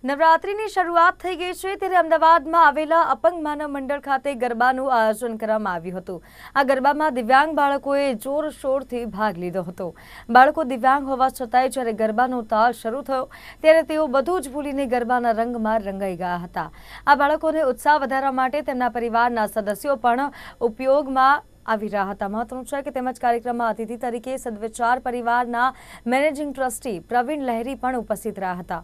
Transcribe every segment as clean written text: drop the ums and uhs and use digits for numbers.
નવરાત્રિની શરૂઆત થઈ ગઈ છે ત્યારે અમદાવાદમાં આવેલા અપંગ માનવ મંડળ ખાતે ગરબાનું આયોજન કરવામાં આવ્યું હતું। આ ગરબામાં દિવ્યાંગ બાળકોએ જોરશોરથી ભાગ લીધો હતો। બાળકો દિવ્યાંગ હોવા છતાંય જ્યારે ગરબાનો તાલ શરૂ થયો ત્યારે તેઓ બધું જ ભૂલીને ગરબાના રંગમાં રંગાઈ ગયા હતા। આ બાળકોને ઉત્સાહ વધારવા માટે તેમના પરિવારના સદસ્યો પણ ઉપયોગમાં આવી રહ્યા હતા। મહત્વનું છે કે તેમજ કાર્યક્રમમાં અતિથિ તરીકે સદવિચાર પરિવારના મેનેજિંગ ટ્રસ્ટી પ્રવીણ લહેરી પણ ઉપસ્થિત રહ્યા હતા।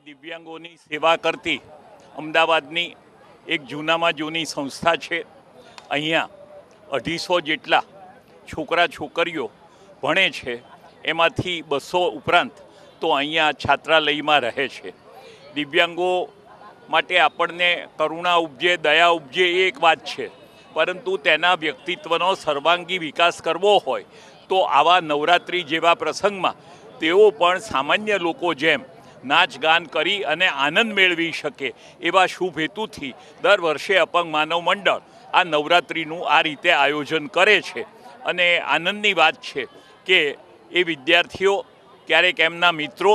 દિવ્યાંગોની સેવા કરતી અમદાવાદની એક જૂનામાં જૂની સંસ્થા છે। અહીંયા 250 જેટલા છોકરા છોકરીઓ ભણે છે, એમાંથી 200 ઉપરાંત તો અહીંયા છાત્રાલયમાં રહે છે। દિવ્યાંગો માટે આપણને કરુણા ઉપજે, દયા ઉપજે એ એક વાત છે, પરંતુ તેના વ્યક્તિત્વનો સર્વાંગી વિકાસ કરવો હોય તો આવા નવરાત્રિ જેવા પ્રસંગમાં તેઓ પણ સામાન્ય લોકો જેમ નાચ ગાન કરી અને આનંદ મેળવી શકે એવા શુભ હેતુથી દર વર્ષે અપંગ માનવ મંડળ આ નવરાત્રિનું આ રીતે આયોજન કરે છે। અને આનંદની વાત છે કે એ વિદ્યાર્થીઓ ક્યારેક એમના મિત્રો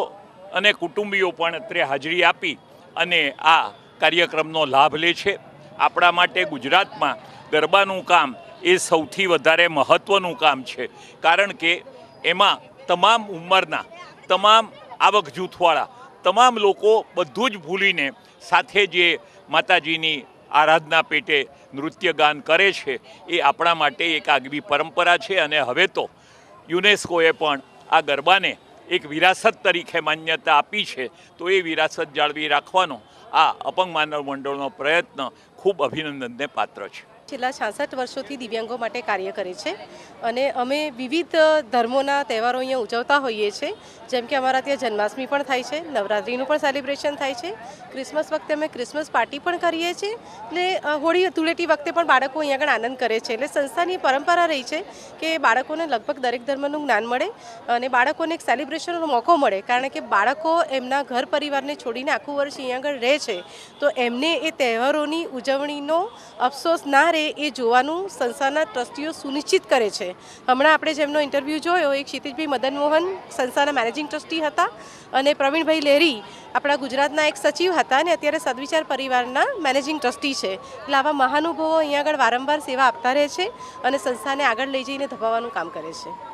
અને કુટુંબીઓ પણ અત્રે હાજરી આપી અને આ કાર્યક્રમનો લાભ લે છે। આપણા માટે ગુજરાતમાં ગરબાનું કામ એ સૌથી વધારે મહત્ત્વનું કામ છે, કારણ કે એમાં તમામ ઉંમરના, તમામ આવક જૂથવાળા, તમામ લોકો બધું જ ભૂલીને સાથે જે માતાજીની આરાધના પેટે નૃત્ય ગાન કરે છે એ આપણા માટે એક આગવી પરંપરા છે। અને હવે તો યુનેસ્કોએ પણ આ ગરબાને એક વિરાસત તરીકે માન્યતા આપી છે, તો એ વિરાસત જાળવી રાખવાનો આ અપંગ માનવ મંડળનો પ્રયત્ન ખૂબ અભિનંદનને પાત્ર છે। છેલ્લા 66 વર્ષોથી દિવ્યાંગો માટે કાર્ય કરે છે અને અમે વિવિધ ધર્મોના તહેવારો અહીંયા ઉજવતા હોઈએ છીએ, જેમ કે અમારા ત્યાં જન્માષ્ટમી પણ થાય છે, નવરાત્રિનું પણ સેલિબ્રેશન થાય છે, ક્રિસમસ વખતે અમે ક્રિસમસ પાર્ટી પણ કરીએ છીએ, એટલે હોળી ધૂળેટી વખતે પણ બાળકો અહીંયા આગળ આનંદ કરે છે। એટલે સંસ્થાની પરંપરા રહી છે કે બાળકોને લગભગ દરેક ધર્મનું જ્ઞાન મળે અને બાળકોને એક સેલિબ્રેશનનો મોકો મળે, કારણ કે બાળકો એમના ઘર પરિવારને છોડીને આખું વર્ષ અહીંયા આગળ રહે છે, તો એમને એ તહેવારોની ઉજવણીનો અફસોસ ના રહે એ જોવાનું સંસ્થાના ટ્રસ્ટીઓ સુનિશ્ચિત કરે છે। હમણાં આપણે જેમનો ઇન્ટરવ્યૂ જોયો એક ક્ષિતિજભાઈ મદન મોહન સંસ્થાના મેનેજિંગ ટ્રસ્ટી હતા અને પ્રવીણભાઈ લહેરી આપણા ગુજરાતના એક સચિવ હતા અને અત્યારે સદવિચાર પરિવારના મેનેજિંગ ટ્રસ્ટી છે। એટલે આવા મહાનુભાવો અહીંયા આગળ વારંવાર સેવા આપતા રહે છે અને સંસ્થાને આગળ લઈ જઈને ધપાવવાનું કામ કરે છે।